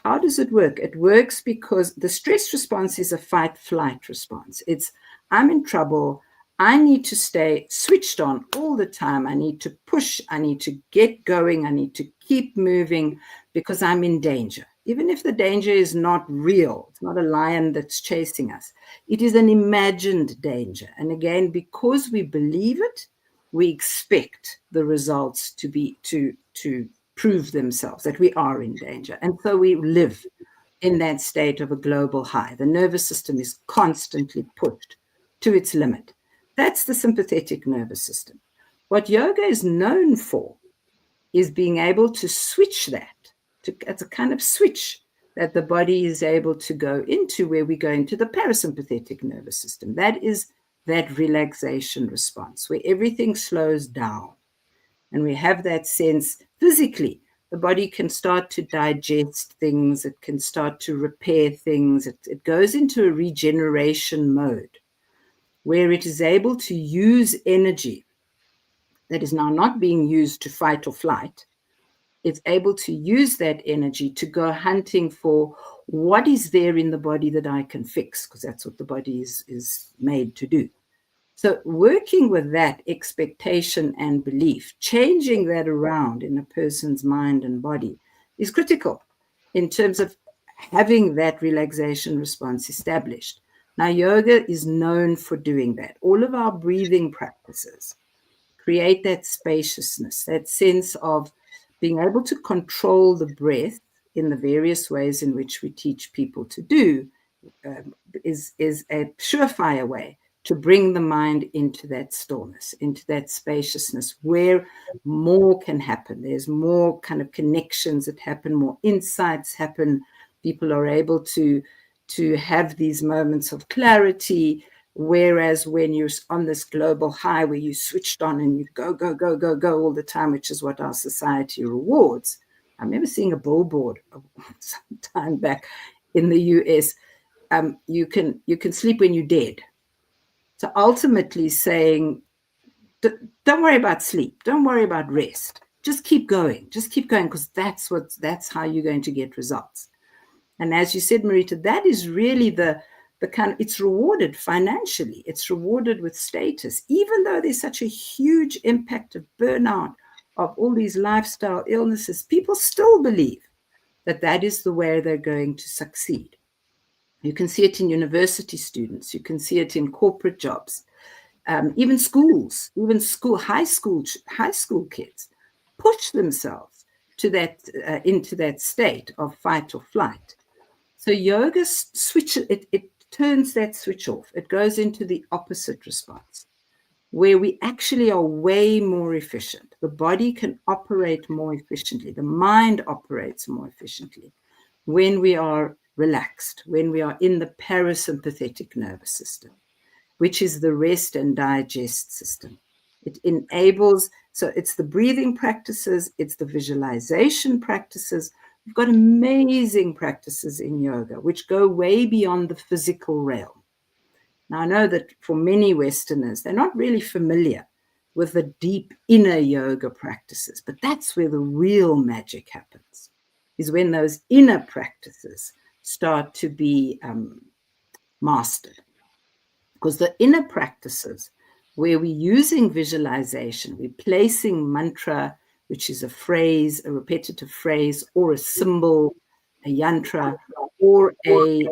How does it work? It works because the stress response is a fight-flight response. It's, I'm in trouble. I need to stay switched on all the time. I need to push. I need to get going. I need to keep moving because I'm in danger. Even if the danger is not real, it's not a lion that's chasing us. It is an imagined danger. And again, because we believe it, we expect the results to prove themselves, that we are in danger. And so we live in that state of a global high. The nervous system is constantly pushed to its limit. That's the sympathetic nervous system. What yoga is known for is being able to switch that. It's a kind of switch that the body is able to go into, where we go into the parasympathetic nervous system. That is that relaxation response, where everything slows down. And we have that sense physically. The body can start to digest things. It can start to repair things. It goes into a regeneration mode, where it is able to use energy that is now not being used to fight or flight. It's able to use that energy to go hunting for what is there in the body that I can fix, because that's what the body is made to do. So working with that expectation and belief, changing that around in a person's mind and body is critical in terms of having that relaxation response established. Now, yoga is known for doing that. All of our breathing practices create that spaciousness, that sense of being able to control the breath in the various ways in which we teach people to do, is a surefire way to bring the mind into that stillness, into that spaciousness, where more can happen. There's more kind of connections that happen, more insights happen. People are able to have these moments of clarity, whereas when you're on this global high where you switched on and you go, go, go, go, go all the time, which is what our society rewards. I remember seeing a billboard some time back in the US. You can sleep when you're dead. So ultimately saying, don't worry about sleep. Don't worry about rest. Just keep going. Just keep going, because that's how you're going to get results. And as you said, Marita, that is really the kind of, it's rewarded financially. It's rewarded with status, even though there's such a huge impact of burnout, of all these lifestyle illnesses. People still believe that is the way they're going to succeed. You can see it in university students. You can see it in corporate jobs, even schools, high school kids push themselves to that into that state of fight or flight. So yoga it turns that switch off. It goes into the opposite response, where we actually are way more efficient. The body can operate more efficiently. The mind operates more efficiently when we are relaxed, when we are in the parasympathetic nervous system, which is the rest and digest system. It enables, so it's the breathing practices, it's the visualization practices. We've got amazing practices in yoga, which go way beyond the physical realm. Now, I know that for many Westerners, they're not really familiar with the deep inner yoga practices. But that's where the real magic happens, is when those inner practices start to be mastered. Because the inner practices, where we're using visualization, we're placing mantra, which is a phrase, a repetitive phrase, or a symbol, a yantra, or a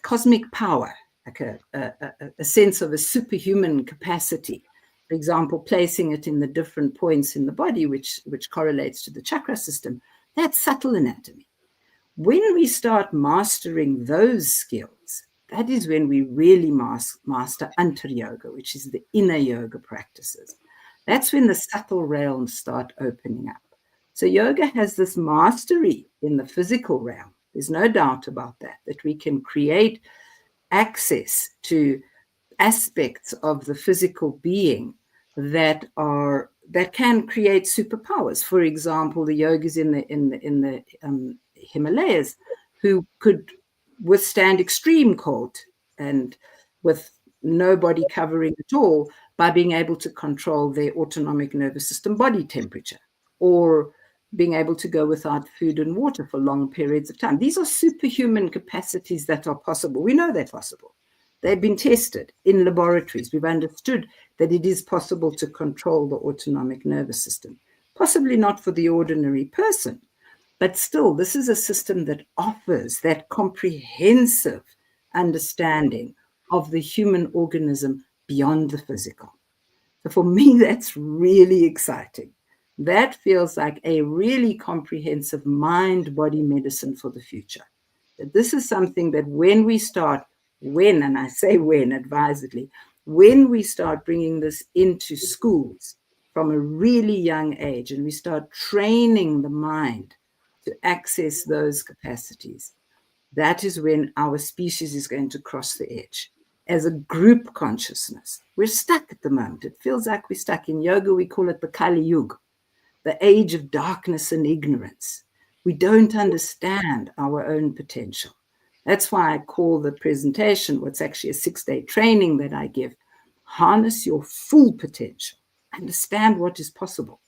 cosmic power, like a sense of a superhuman capacity. For example, placing it in the different points in the body, which correlates to the chakra system. That's subtle anatomy. When we start mastering those skills, that is when we really master Antar Yoga, which is the inner yoga practices. That's when the subtle realms start opening up. So yoga has this mastery in the physical realm. There's no doubt about that we can create access to aspects of the physical being that can create superpowers. For example, the yogis in the Himalayas who could withstand extreme cold and with no body covering at all, by being able to control their autonomic nervous system body temperature, or being able to go without food and water for long periods of time. These are superhuman capacities that are possible. We know they're possible. They've been tested in laboratories. We've understood that it is possible to control the autonomic nervous system. Possibly not for the ordinary person, but still, this is a system that offers that comprehensive understanding of the human organism beyond the physical. So for me, that's really exciting. That feels like a really comprehensive mind-body medicine for the future. That this is something that when we start, and I say when advisedly, when we start bringing this into schools from a really young age, and we start training the mind to access those capacities, that is when our species is going to cross the edge. As a group consciousness, we're stuck at the moment. It feels like we're stuck. In yoga, we call it the Kali Yuga, the age of darkness and ignorance. We don't understand our own potential. That's why I call the presentation, what's actually a 6-day training that I give, harness your full potential. Understand what is possible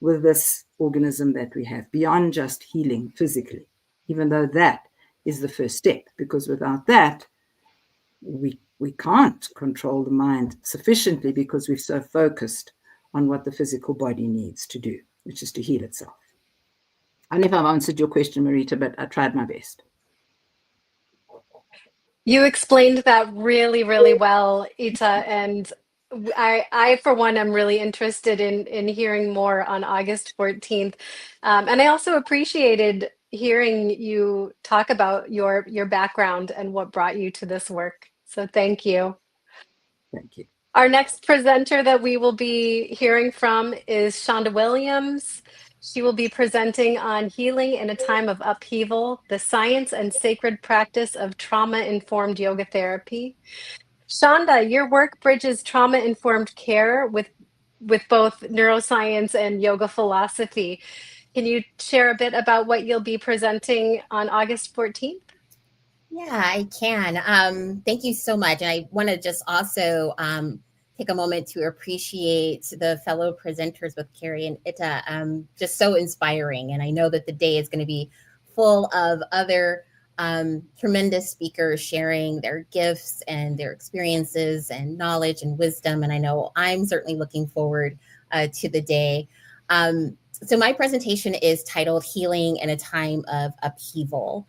with this organism that we have, beyond just healing physically, even though that is the first step, because without that, we can't control the mind sufficiently, because we're so focused on what the physical body needs to do, which is to heal itself. I don't know if I've answered your question, Marita, but I tried my best. You explained that really, really well, Ita, and I for one, am really interested in hearing more on August 14th. And I also appreciated hearing you talk about your background and what brought you to this work. So thank you. Thank you. Our next presenter that we will be hearing from is Shonda Williams. She will be presenting on healing in a time of upheaval, the science and sacred practice of trauma-informed yoga therapy. Shonda, your work bridges trauma-informed care with both neuroscience and yoga philosophy. Can you share a bit about what you'll be presenting on August 14th? Yeah, I can. Thank you so much. And I want to just also take a moment to appreciate the fellow presenters with Carrie and Ita. Just so inspiring. And I know that the day is going to be full of other tremendous speakers sharing their gifts and their experiences and knowledge and wisdom. And I know I'm certainly looking forward to the day. So my presentation is titled Healing in a Time of Upheaval,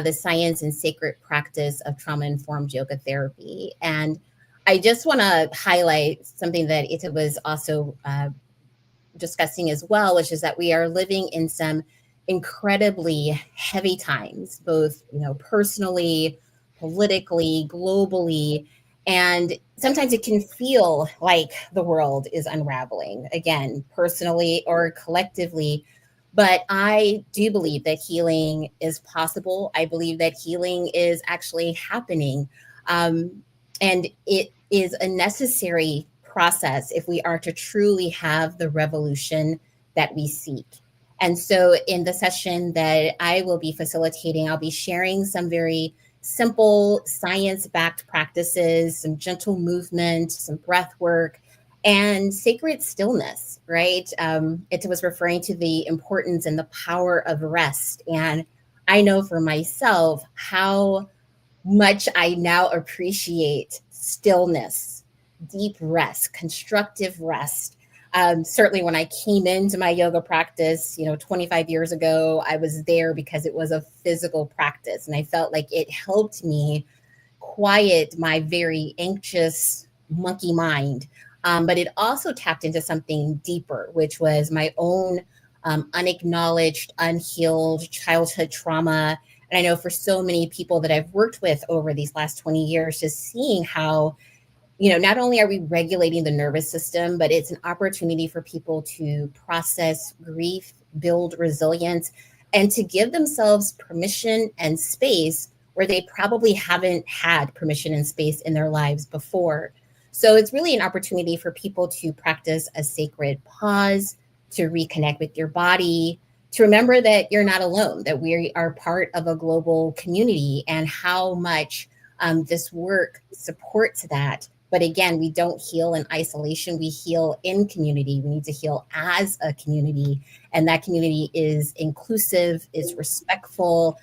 the science and sacred practice of trauma-informed yoga therapy. And I just want to highlight something that Ita was also discussing as well, which is that we are living in some incredibly heavy times, both personally, politically, globally, and sometimes it can feel like the world is unraveling, again, personally or collectively. But I do believe that healing is possible. I believe that healing is actually happening. And it is a necessary process if we are to truly have the revolution that we seek. And so in the session that I will be facilitating, I'll be sharing some very simple science-backed practices, some gentle movement, some breath work, and sacred stillness, right? It was referring to the importance and the power of rest. And I know for myself how much I now appreciate stillness, deep rest, constructive rest. Certainly when I came into my yoga practice, 25 years ago, I was there because it was a physical practice. And I felt like it helped me quiet my very anxious monkey mind. But it also tapped into something deeper, which was my own unacknowledged, unhealed childhood trauma. And I know for so many people that I've worked with over these last 20 years, just seeing how, not only are we regulating the nervous system, but it's an opportunity for people to process grief, build resilience, and to give themselves permission and space where they probably haven't had permission and space in their lives before. So it's really an opportunity for people to practice a sacred pause, to reconnect with your body, to remember that you're not alone, that we are part of a global community, and how much this work supports that. But again, we don't heal in isolation. We heal in community. We need to heal as a community. And that community is inclusive, is respectful,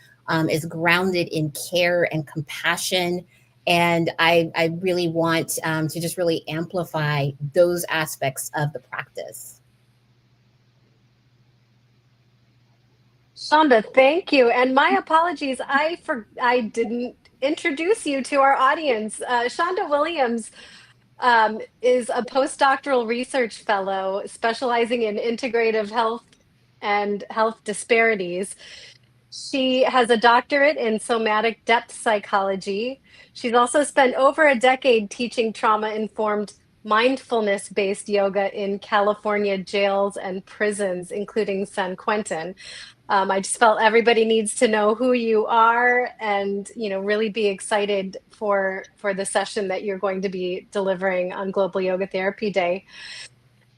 is grounded in care and compassion. And I really want to just really amplify those aspects of the practice. Shonda, thank you. And my apologies, I didn't introduce you to our audience. Shonda Williams is a postdoctoral research fellow specializing in integrative health and health disparities. She has a doctorate in somatic depth psychology. She's also spent over a decade teaching trauma-informed mindfulness-based yoga in California jails and prisons, including San Quentin. I just felt everybody needs to know who you are and, really be excited for the session that you're going to be delivering on Global Yoga Therapy Day.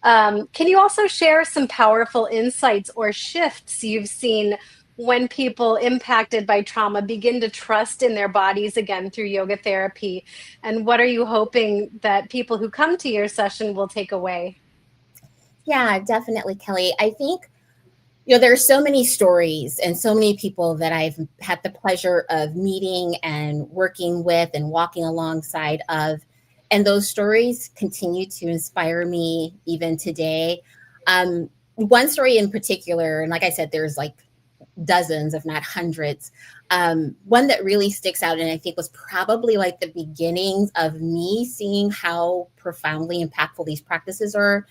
Can you also share some powerful insights or shifts you've seen when people impacted by trauma begin to trust in their bodies again through yoga therapy? And what are you hoping that people who come to your session will take away? Yeah, definitely, Kelly. I think, there are so many stories and so many people that I've had the pleasure of meeting and working with and walking alongside of. And those stories continue to inspire me even today. One story in particular, and like I said, there's like dozens, if not hundreds. One that really sticks out and I think was probably like the beginnings of me seeing how profoundly impactful these practices are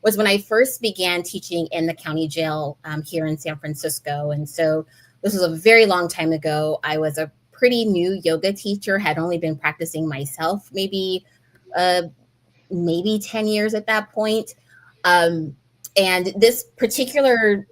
was when I first began teaching in the county jail here in San Francisco. And so this was a very long time ago. I was a pretty new yoga teacher, had only been practicing myself maybe 10 years at that point. And this particular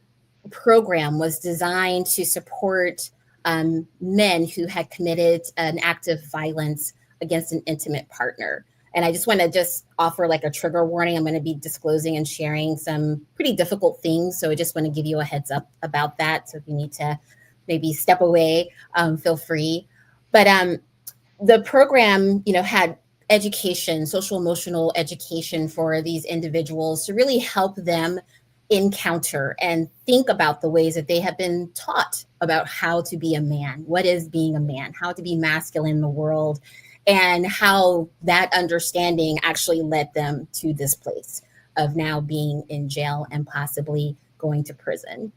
program was designed to support men who had committed an act of violence against an intimate partner. And I just want to just offer like a trigger warning. I'm going to be disclosing and sharing some pretty difficult things. So I just want to give you a heads up about that. So if you need to maybe step away, feel free. But the program, had education, social emotional education for these individuals to really help them encounter and think about the ways that they have been taught about how to be a man, what is being a man, how to be masculine in the world, and how that understanding actually led them to this place of now being in jail and possibly going to prison.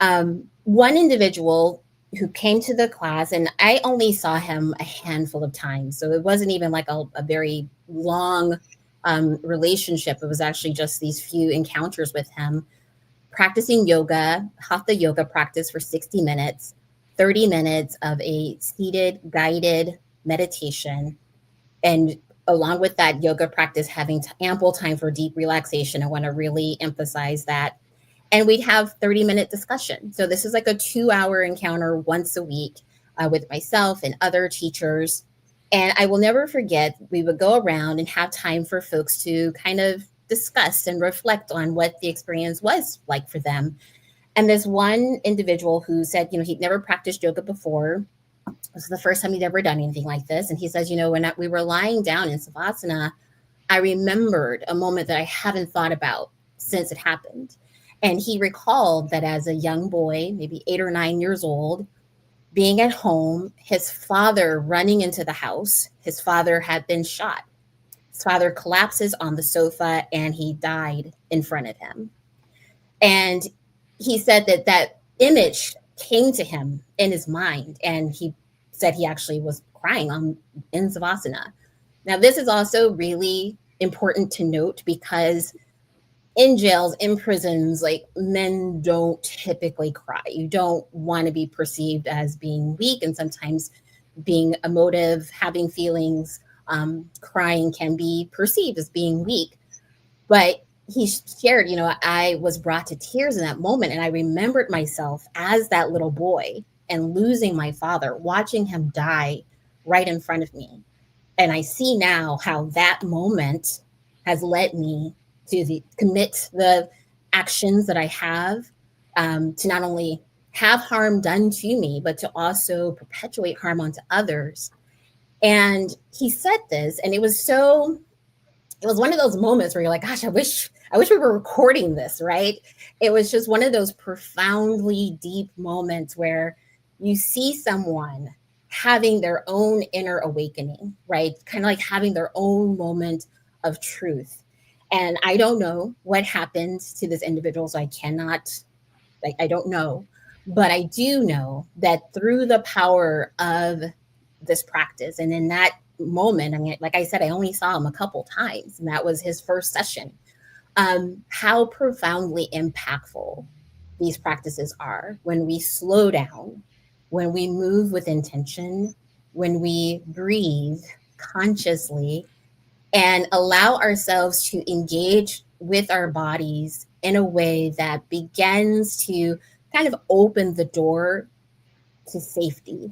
One individual who came to the class, and I only saw him a handful of times, so it wasn't even like a very long relationship. It was actually just these few encounters with him, practicing yoga, hatha yoga practice for 60 minutes, 30 minutes of a seated guided meditation. And along with that yoga practice, having ample time for deep relaxation. I want to really emphasize that. And we'd have 30-minute discussion. So this is like a 2-hour encounter once a week with myself and other teachers. And I will never forget, we would go around and have time for folks to kind of discuss and reflect on what the experience was like for them. And this one individual who said, he'd never practiced yoga before. It was the first time he'd ever done anything like this. And he says, when we were lying down in Savasana, I remembered a moment that I haven't thought about since it happened. And he recalled that as a young boy, maybe 8 or 9 years old, being at home, his father running into the house, his father had been shot. His father collapses on the sofa and he died in front of him. And he said that that image came to him in his mind. And he said he actually was crying in Savasana. Now, this is also really important to note because in jails, in prisons, like men don't typically cry. You don't want to be perceived as being weak, and sometimes being emotive, having feelings, crying can be perceived as being weak. But he shared, I was brought to tears in that moment. And I remembered myself as that little boy and losing my father, watching him die right in front of me. And I see now how that moment has led me to commit the actions that I have, to not only have harm done to me, but to also perpetuate harm onto others. And he said this, and it was one of those moments where you're like, gosh, I wish we were recording this, right? It was just one of those profoundly deep moments where you see someone having their own inner awakening, right? Kind of like having their own moment of truth. And I don't know what happened to this individual, so I don't know. But I do know that through the power of this practice, and in that moment, I mean, like I said, I only saw him a couple times, and that was his first session. How profoundly impactful these practices are when we slow down, when we move with intention, when we breathe consciously and allow ourselves to engage with our bodies in a way that begins to kind of open the door to safety.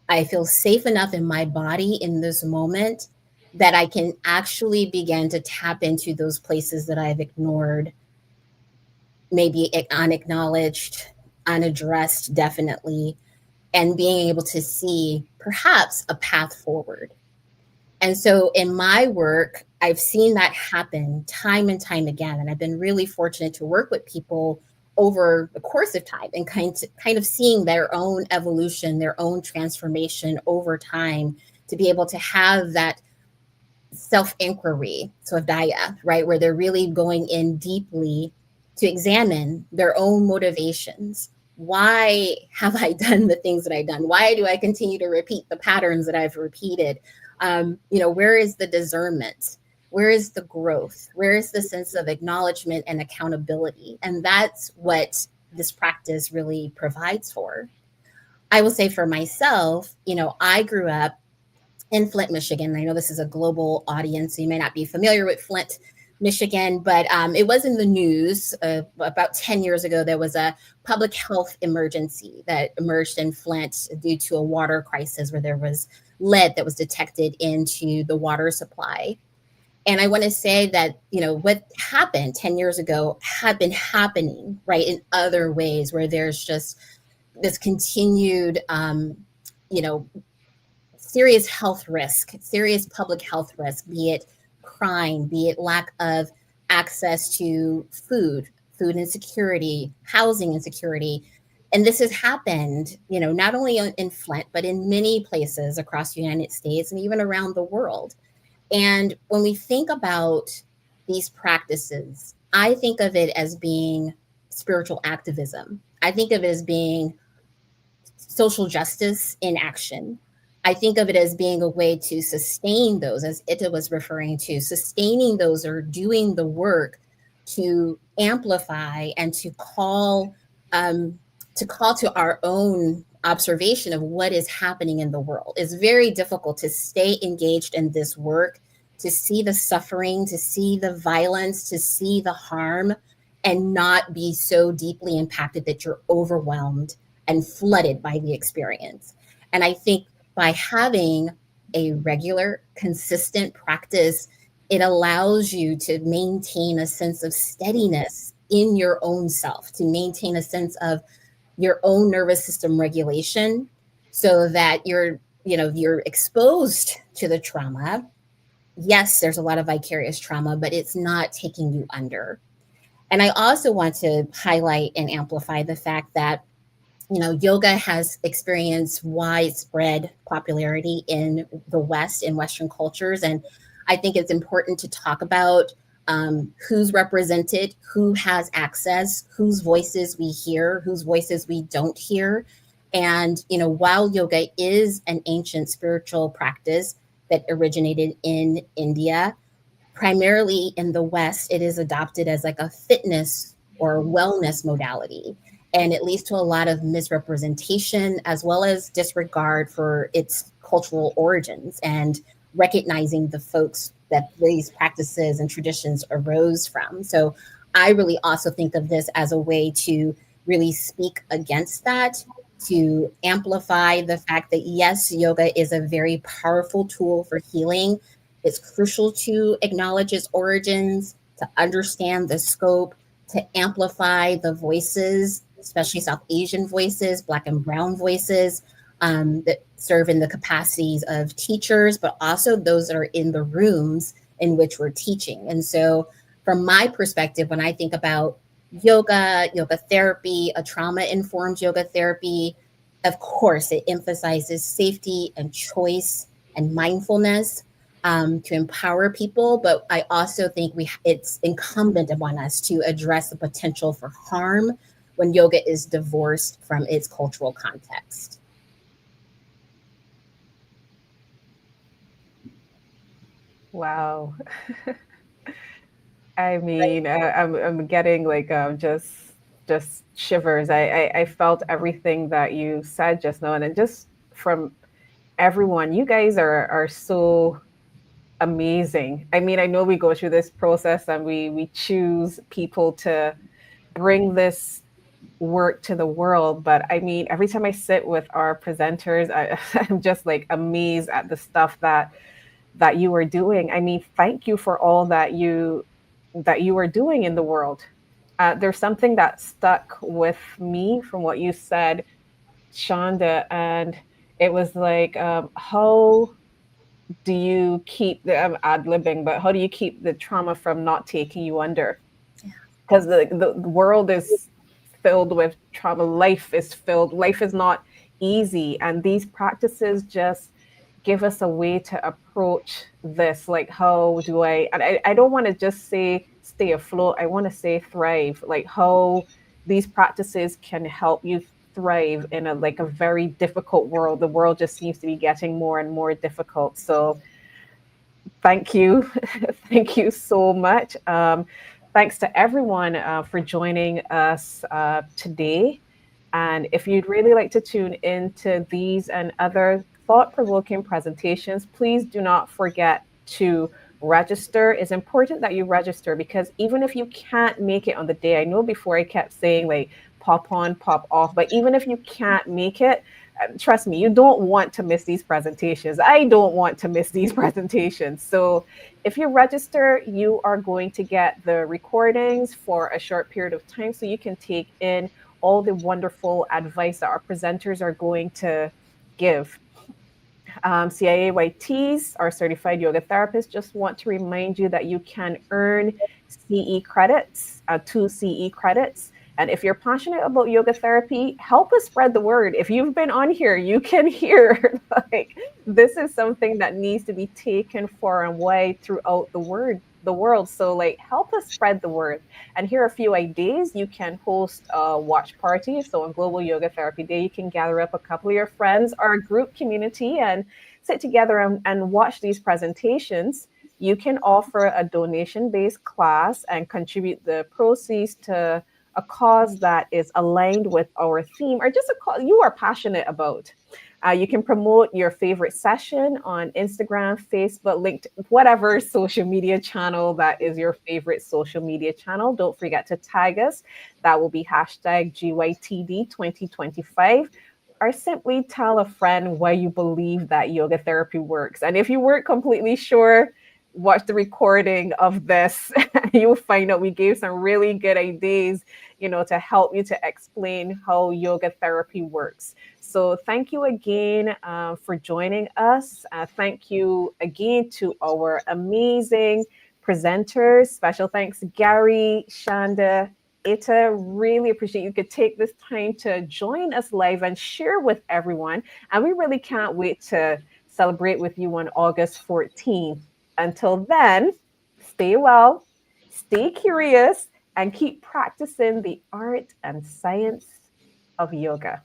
I feel safe enough in my body in this moment that I can actually begin to tap into those places that I've ignored, maybe unacknowledged, unaddressed, definitely, and being able to see perhaps a path forward. And so in my work, I've seen that happen time and time again. And I've been really fortunate to work with people over the course of time and kind of seeing their own evolution, their own transformation over time to be able to have that self-inquiry, so Daya, right, where they're really going in deeply to examine their own motivations. Why have I done the things that I've done? Why do I continue to repeat the patterns that I've repeated? Where is the discernment? Where is the growth? Where is the sense of acknowledgement and accountability? And that's what this practice really provides for. I will say for myself, I grew up in Flint, Michigan. I know this is a global audience, so you may not be familiar with Flint, Michigan, but it was in the news about 10 years ago. There was a public health emergency that emerged in Flint due to a water crisis where there was lead that was detected into the water supply. And I want to say that, what happened 10 years ago had been happening, right, in other ways where there's just this continued, serious health risk, serious public health risk, be it crime, be it lack of access to food insecurity, housing insecurity. And this has happened, not only in Flint, but in many places across the United States and even around the world. And when we think about these practices, I think of it as being spiritual activism. I think of it as being social justice in action. I think of it as being a way to sustain those, as Ita was referring to, sustaining those or doing the work to amplify and to call to our own observation of what is happening in the world. It's very difficult to stay engaged in this work, to see the suffering, to see the violence, to see the harm, and not be so deeply impacted that you're overwhelmed and flooded by the experience. And I think by having a regular, consistent practice, it allows you to maintain a sense of steadiness in your own self, to maintain a sense of your own nervous system regulation so that you're exposed to the trauma, yes, there's a lot of vicarious trauma, but it's not taking you under. And I also want to highlight and amplify the fact that, you know, yoga has experienced widespread popularity in the West, in Western cultures. And I think it's important to talk about who's represented, who has access, whose voices we hear, whose voices we don't hear. And, you know, while yoga is an ancient spiritual practice that originated in India, primarily in the West, it is adopted as like a fitness or wellness modality. And it leads to a lot of misrepresentation as well as disregard for its cultural origins and recognizing the folks that these practices and traditions arose from. So I really also think of this as a way to really speak against that, to amplify the fact that yes, yoga is a very powerful tool for healing. It's crucial to acknowledge its origins, to understand the scope, to amplify the voices, especially South Asian voices, Black and Brown voices, that serve in the capacities of teachers, but also those that are in the rooms in which we're teaching. And so, from my perspective, when I think about yoga, yoga therapy, a trauma-informed yoga therapy, of course, it emphasizes safety and choice and mindfulness to empower people. But I also think it's incumbent upon us to address the potential for harm when yoga is divorced from its cultural context. Wow. I mean, I'm getting like just shivers. I felt everything that you said just now, and then just from everyone, you guys are so amazing. I mean, I know we go through this process and we choose people to bring this work to the world, but I mean, every time I sit with our presenters, I'm just like amazed at the stuff that you are doing. I mean, thank you for all that you are doing in the world. There's something that stuck with me from what you said, Shonda, and it was like, how do you keep the ad-libbing, but how do you keep the trauma from not taking you under? Because the world is filled with trauma. Life is not easy. And these practices just give us a way to approach this. Like, how do and I don't want to just say stay afloat. I want to say thrive. Like how these practices can help you thrive in a very difficult world. The world just seems to be getting more and more difficult. So thank you. Thank you so much. Thanks to everyone for joining us today. And if you'd really like to tune into these and other thought-provoking presentations, please do not forget to register. It's important that you register because even if you can't make it on the day, I know before I kept saying like pop on, pop off, but even if you can't make it, trust me, you don't want to miss these presentations. I don't want to miss these presentations. So if you register, you are going to get the recordings for a short period of time so you can take in all the wonderful advice that our presenters are going to give. CIAYTs, our certified yoga therapists, just want to remind you that you can earn CE credits, 2 CE credits. And if you're passionate about yoga therapy, help us spread the word. If you've been on here, you can hear like this is something that needs to be taken far and wide throughout the world. So like help us spread the word. And here are a few ideas. You can host a watch party. So on Global Yoga Therapy Day, you can gather up a couple of your friends or a group community and sit together and watch these presentations. You can offer a donation-based class and contribute the proceeds to a cause that is aligned with our theme or just a cause you are passionate about. You can promote your favorite session on Instagram, Facebook, LinkedIn, whatever social media channel that is your favorite social media channel. Don't forget to tag us. That will be hashtag GYTD 2025. Or simply tell a friend why you believe that yoga therapy works. And if you weren't completely sure, watch the recording of this, you'll find out we gave some really good ideas, to help you to explain how yoga therapy works. So thank you again for joining us. Thank you again to our amazing presenters. Special thanks, Gary, Shanda, Ita. Really appreciate you could take this time to join us live and share with everyone. And we really can't wait to celebrate with you on August 14th. Until then, stay well, stay curious, and keep practicing the art and science of yoga.